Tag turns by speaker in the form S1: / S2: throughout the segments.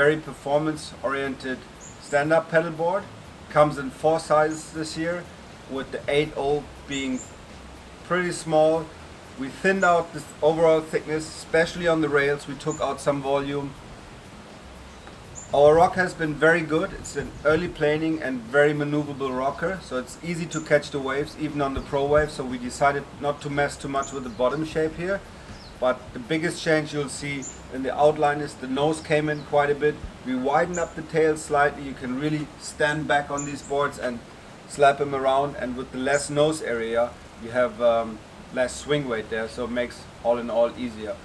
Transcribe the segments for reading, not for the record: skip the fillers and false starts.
S1: very performance-oriented stand-up pedalboard. Comes in 4 sizes this year, with the 8.0 being pretty small. We thinned out this overall thickness, especially on the rails. We took out some volume. Our rock has been very good. It's an early planing and very maneuverable rocker, so it's easy to catch the waves even on the ProWave. So we decided not to mess too much with the bottom shape here. But the biggest change you'll see in the outline is the nose came in quite a bit. We widened up the tail slightly. You can really stand back on these boards and slap them around, and with the less nose area you have less swing weight there, so it makes all in all easier.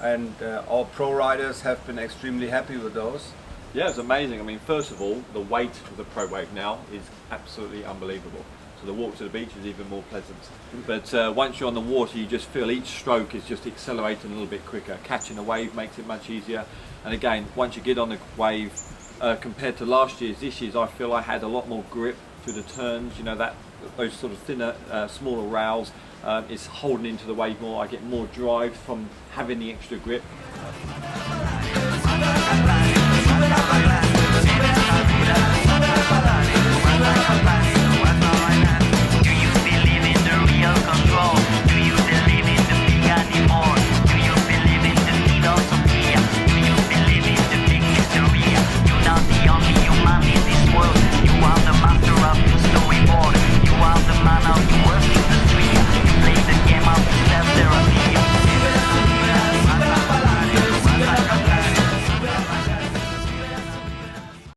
S1: And our pro riders have been extremely happy with those.
S2: Yeah, it's amazing. I mean, first of all, the weight of the ProWave now is absolutely unbelievable. So the walk to the beach is even more pleasant. But once you're on the water, you just feel each stroke is just accelerating a little bit quicker. Catching a wave makes it much easier. And again, once you get on the wave, compared to last year's, this year's, I feel I had a lot more grip through the turns. You know, those sort of thinner, smaller rails is holding into the wave more. I get more drive from having the extra grip.